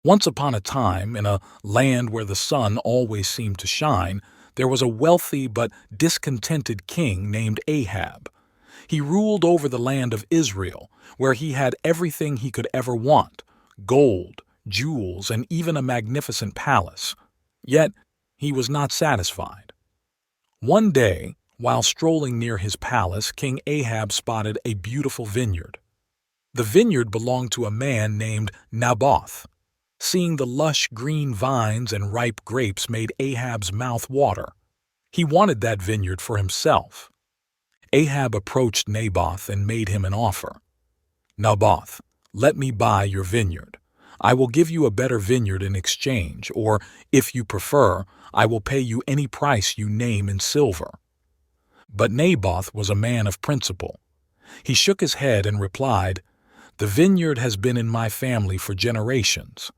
Once upon a time, in a land where the sun always seemed to shine, there was a wealthy but discontented king named Ahab. He ruled over the land of Israel, where he had everything he could ever want: gold, jewels, and even a magnificent palace. Yet, he was not satisfied. One day, while strolling near his palace, King Ahab spotted a beautiful vineyard. The vineyard belonged to a man named Naboth. Seeing the lush green vines and ripe grapes made Ahab's mouth water. He wanted that vineyard for himself. Ahab approached Naboth and made him an offer. "Naboth, let me buy your vineyard. I will give you a better vineyard in exchange, or, if you prefer, I will pay you any price you name in silver." But Naboth was a man of principle. He shook his head and replied, "The vineyard has been in my family for generations.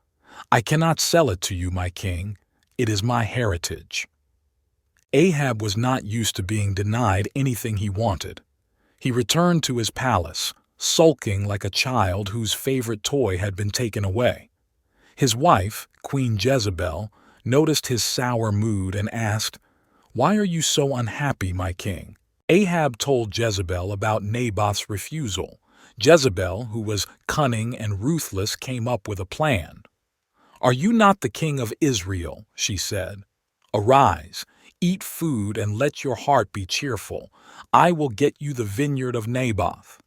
I cannot sell it to you, my king. It is my heritage." Ahab was not used to being denied anything he wanted. He returned to his palace, sulking like a child whose favorite toy had been taken away. His wife, Queen Jezebel, noticed his sour mood and asked, "Why are you so unhappy, my king?" Ahab told Jezebel about Naboth's refusal. Jezebel, who was cunning and ruthless, came up with a plan. "Are you not the king of Israel?" she said. "Arise, eat food, and let your heart be cheerful. I will get you the vineyard of Naboth."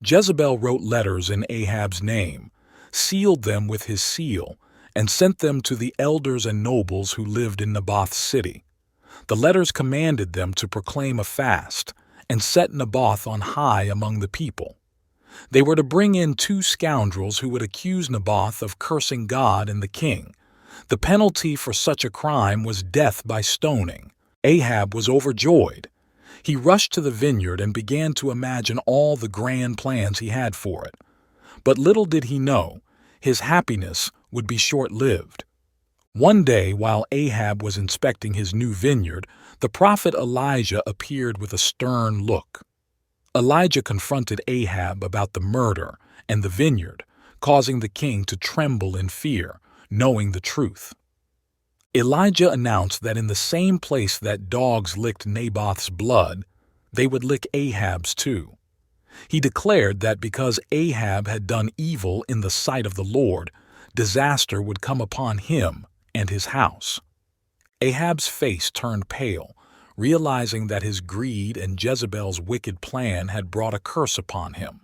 Jezebel wrote letters in Ahab's name, sealed them with his seal, and sent them to the elders and nobles who lived in Naboth's city. The letters commanded them to proclaim a fast and set Naboth on high among the people. They were to bring in 2 scoundrels who would accuse Naboth of cursing God and the king. The penalty for such a crime was death by stoning. Ahab was overjoyed. He rushed to the vineyard and began to imagine all the grand plans he had for it. But little did he know, his happiness would be short-lived. One day, while Ahab was inspecting his new vineyard, the prophet Elijah appeared with a stern look. Elijah confronted Ahab about the murder and the vineyard, causing the king to tremble in fear, knowing the truth. Elijah announced that in the same place that dogs licked Naboth's blood, they would lick Ahab's too. He declared that because Ahab had done evil in the sight of the Lord, disaster would come upon him and his house. Ahab's face turned pale, realizing that his greed and Jezebel's wicked plan had brought a curse upon him.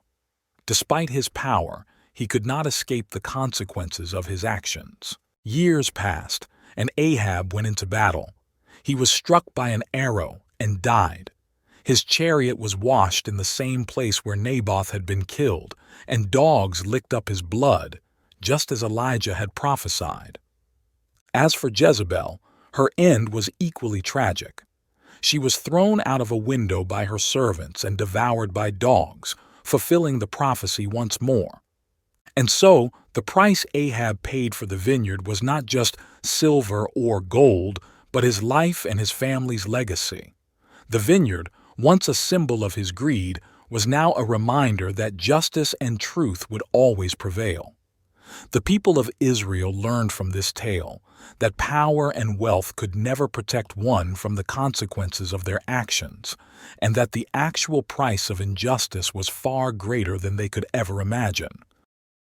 Despite his power, he could not escape the consequences of his actions. Years passed, and Ahab went into battle. He was struck by an arrow and died. His chariot was washed in the same place where Naboth had been killed, and dogs licked up his blood, just as Elijah had prophesied. As for Jezebel, her end was equally tragic. She was thrown out of a window by her servants and devoured by dogs, fulfilling the prophecy once more. And so, the price Ahab paid for the vineyard was not just silver or gold, but his life and his family's legacy. The vineyard, once a symbol of his greed, was now a reminder that justice and truth would always prevail. The people of Israel learned from this tale that power and wealth could never protect one from the consequences of their actions, and that the actual price of injustice was far greater than they could ever imagine.